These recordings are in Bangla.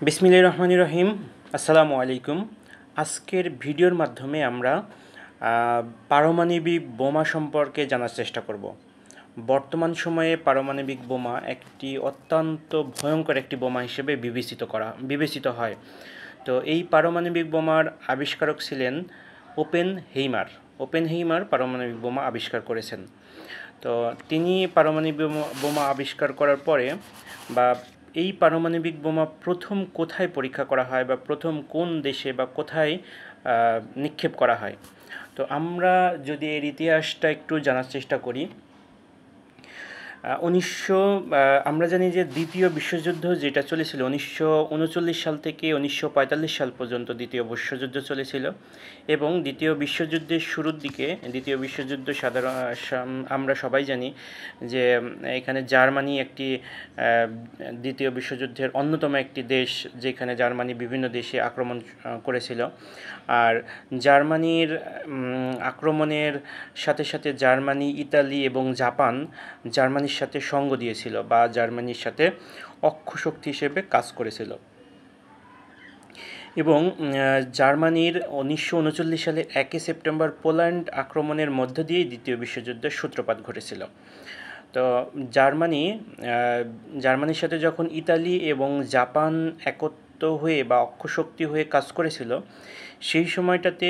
বিসমিল্লাহির রহমানির রহিম। আসসালামু আলাইকুম। আজকের ভিডিওর মাধ্যমে আমরা পারমাণবিক বোমা সম্পর্কে জানার চেষ্টা করব। বর্তমান সময়ে পারমাণবিক বোমা একটি অত্যন্ত ভয়ঙ্কর একটি বোমা হিসেবে বিবেচিত হয়। তো এই পারমাণবিক বোমার আবিষ্কারক ছিলেন ওপেনহেইমার পারমাণবিক বোমা আবিষ্কার করেছেন। তো তিনি পারমাণবিক বোমা আবিষ্কার করার পরে বা এই পারমাণবিক বোমা প্রথম কোথায় পরীক্ষা করা হয় বা প্রথম কোন দেশে বা কোথায় নিক্ষেপ করা হয়, তো আমরা যদি এর ইতিহাসটা একটু জানার চেষ্টা করি। আমরা জানি যে দ্বিতীয় বিশ্বযুদ্ধ যেটা চলেছিল 1939 সাল থেকে 1945 সাল পর্যন্ত দ্বিতীয় বিশ্বযুদ্ধ চলেছিল, এবং দ্বিতীয় বিশ্বযুদ্ধের শুরুর দিকে দ্বিতীয় বিশ্বযুদ্ধ আমরা সবাই জানি যে এখানে জার্মানি একটি দ্বিতীয় বিশ্বযুদ্ধের অন্যতম একটি দেশ, যেখানে জার্মানি বিভিন্ন দেশে আক্রমণ করেছিল। আর জার্মানির আক্রমণের সাথে সাথে জার্মানি, ইতালি এবং জাপান জার্মানির সাথে সঙ্গ দিয়েছিল বা জার্মানির সাথে অক্ষশক্তি হিসেবে কাজ করেছিল। এবং জার্মানির 1939 সালের 1 সেপ্টেম্বর পোল্যান্ড আক্রমণের মধ্য দিয়েই দ্বিতীয় বিশ্বযুদ্ধের সূত্রপাত ঘটেছিল। তো জার্মানির সাথে যখন ইতালি এবং জাপান একত্র হয়ে বা অক্ষশক্তি হয়ে কাজ করেছিল, সেই সময়টাতে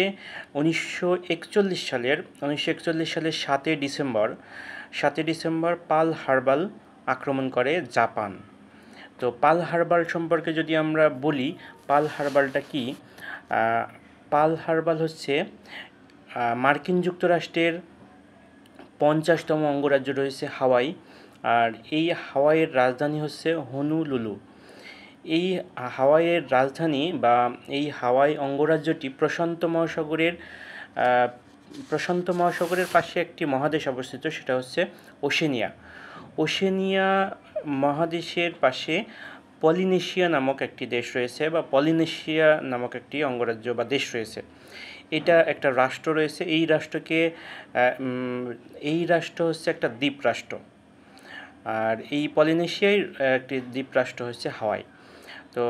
1941 সালের 7 ডিসেম্বর পার্ল হারবার আক্রমণ করে জাপান। তো পার্ল হারবার সম্পর্কে যদি আমরা বলি, পার্ল হারবারটা কি? পার্ল হারবার হচ্ছে মার্কিন যুক্তরাষ্ট্রের 50তম অঙ্গরাজ্য রয়েছে হাওয়াই, আর এই হাওয়াইয়ের রাজধানী হচ্ছে হনুলুলু। এই হাওয়াইয়ের রাজধানী বা এই হাওয়াই অঙ্গরাজ্যটি প্রশান্ত মহাসাগরের পাশে একটি মহাদেশ অবস্থিত, সেটা হচ্ছে ওশেনিয়া মহাদেশের পাশে পলিনেশিয়া নামক একটি দেশ রয়েছে বা পলিনেশিয়া নামক একটি অঙ্গরাজ্য বা দেশ রয়েছে। এটা একটা রাষ্ট্র রয়েছে। এই রাষ্ট্র হচ্ছে একটা দ্বীপ রাষ্ট্র, আর এই পলিনেশিয়ার একটি দ্বীপ রাষ্ট্র হচ্ছে হাওয়াই। তো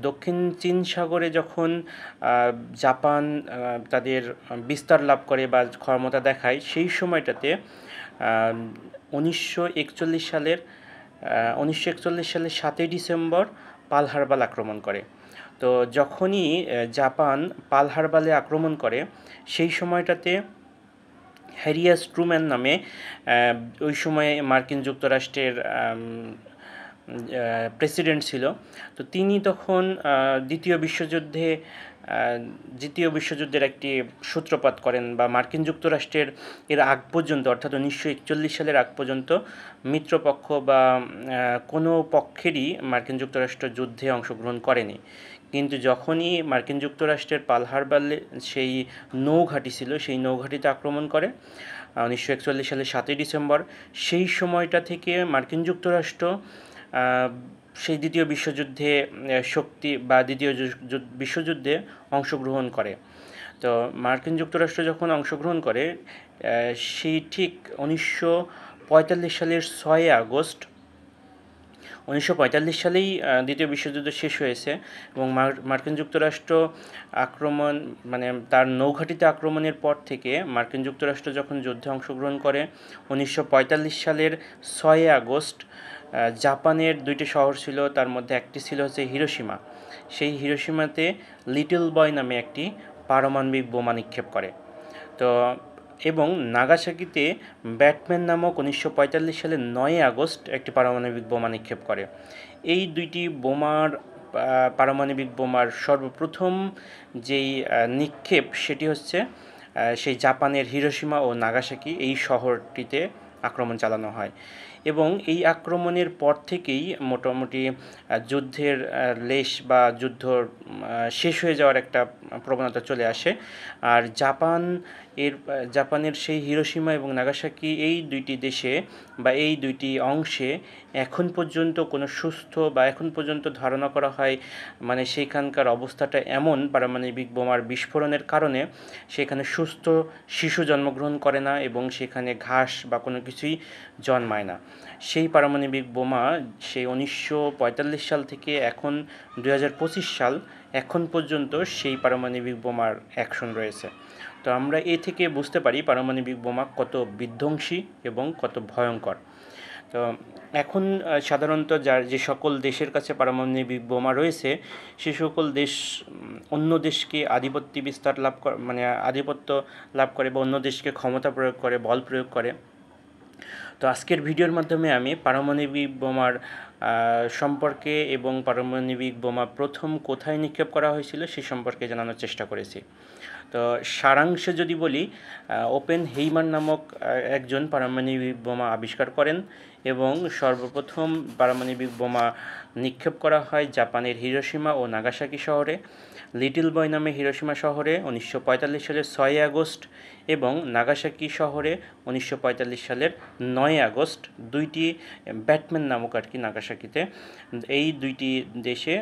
দক্ষিণ চীন সাগরে যখন জাপান তাদের বিস্তার লাভ করে বা ক্ষমতা দেখায়, সেই সময়টাতে 1941 সালের 7 ডিসেম্বর পার্ল হারবার আক্রমণ করে। তো যখনই জাপান পার্ল হারবারে আক্রমণ করে, সেই সময়টাতে হ্যারিয়াস ট্রুম্যান নামে ওই সময়ে মার্কিন যুক্তরাষ্ট্রের প্রেসিডেন্ট ছিল। তো তিনি তখন দ্বিতীয় বিশ্বযুদ্ধের একটি সূত্রপাত করেন বা মার্কিন যুক্তরাষ্ট্রের এর আগ পর্যন্ত, অর্থাৎ 1941 সালের আগ পর্যন্ত মিত্রপক্ষ বা কোনো পক্ষেরই মার্কিন যুক্তরাষ্ট্র যুদ্ধে অংশগ্রহণ করেনি। কিন্তু যখনই মার্কিন যুক্তরাষ্ট্রের পার্ল হারবারে সেই নৌঘাঁটি ছিল, সেই নৌঘাঁটিতে আক্রমণ করে 1941 সালের 7 ডিসেম্বর, সেই সময়টা থেকে মার্কিন যুক্তরাষ্ট্র সেই দ্বিতীয় বিশ্বযুদ্ধে অংশগ্রহণ করে। তো মার্কিন যুক্তরাষ্ট্র যখন অংশগ্রহণ করে, সেই ঠিক 1945 সালের 6 আগস্ট 1945 সালেই দ্বিতীয় বিশ্বযুদ্ধ শেষ হয়েছে, এবং মার্কিন যুক্তরাষ্ট্র তার নৌঘাঁটিতে আক্রমণের পর থেকে মার্কিন যুক্তরাষ্ট্র যখন যুদ্ধে অংশগ্রহণ করে 1945 সালের 6 আগস্ট জাপানের 2টি শহর ছিল, তার মধ্যে একটি ছিল হচ্ছে হিরোশিমা। সেই হিরোশিমাতে লিটল বয় নামে একটি পারমাণবিক বোমা নিক্ষেপ করে। তো এবং নাগাসাকিতে ব্যাটম্যান নামক 1945 সালের 9 আগস্ট একটি পারমাণবিক বোমা নিক্ষেপ করে। এই দুইটি পারমাণবিক বোমার সর্বপ্রথম যেই নিক্ষেপ, সেটি হচ্ছে সেই জাপানের হিরোশিমা ও নাগাসাকি এই শহরটিতে আক্রমণ চালানো হয়। এবং এই আক্রমণের পর থেকেই মোটামুটি যুদ্ধের লেশ বা যুদ্ধ শেষ হয়ে যাওয়ার একটা প্রবণতা চলে আসে। আর জাপানের সেই হিরোশিমা এবং নাগাসাকি এই দুইটি দেশে বা এই দুইটি অংশে এখন পর্যন্ত কোনো সুস্থ বা এখন পর্যন্ত ধারণা করা হয় মানে সেইখানকার অবস্থাটা এমন পারমাণবিক বোমার বিস্ফোরণের কারণে সেখানে সুস্থ শিশু জন্মগ্রহণ করে না এবং সেখানে ঘাস বা কোনো কিছুই জন্মায় না। সেই পারমাণবিক বোমা সেই 1945 সাল থেকে এখন 2025 সাল এখন পর্যন্ত সেই পারমাণবিক বোমার অ্যাকশন রয়েছে। তো আমরা এ থেকে বুঝতে পারি পারমাণবিক বোমা কত বিধ্বংসী এবং কত ভয়ঙ্কর। তো এখন সাধারণত যে সকল দেশের কাছে পারমাণবিক বোমা রয়েছে সে সকল দেশ অন্য দেশকে আধিপত্য বিস্তার লাভ করে মানে আধিপত্য লাভ করে বা অন্য দেশকে ক্ষমতা প্রয়োগ করে বল প্রয়োগ করে। তো আজকের ভিডিওর মাধ্যমে আমি পারমাণবিক বোমার সম্পর্কে এবং পারমাণবিক বোমা প্রথম কোথায় নিক্ষেপ করা হয়েছিল সে সম্পর্কে জানানোর চেষ্টা করেছি। তো সারাংশে যদি বলি, ওপেনহেইমার নামক একজন পারমাণবিক বোমা আবিষ্কার করেন এবং সর্বপ্রথম পারমাণবিক বোমা নিক্ষেপ করা হয় জাপানের হিরোশিমা ও নাগাসাকি শহরে। লিটল বয় নামে হিরোশিমা শহরে 1945 সালের 6 আগস্ট এবং নাগাসাকি শহরে 1945 সালের 9 আগস্ট। দুইটি ব্যাটম্যান নামক আর কি নাগাসাকিতে, এই দুইটি দেশে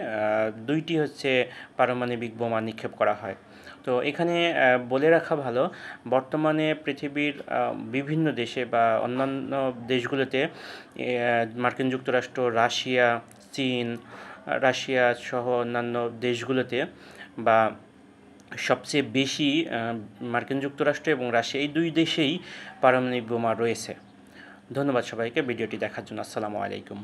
দুইটি হচ্ছে পারমাণবিক বোমা নিক্ষেপ করা হয়। তো এখানে বলে রাখা ভালো, বর্তমানে পৃথিবীর বিভিন্ন দেশে বা অন্যান্য দেশগুলোতে মার্কিন যুক্তরাষ্ট্র, রাশিয়া, চীন, রাশিয়া সহ অন্যান্য দেশগুলোতে বা সবচেয়ে বেশি মার্কিন যুক্তরাষ্ট্র এবং রাশিয়া এই দুই দেশেই পারমাণবিক বোমা রয়েছে। ধন্যবাদ সবাইকে ভিডিওটি দেখার জন্য। আসসালামু আলাইকুম।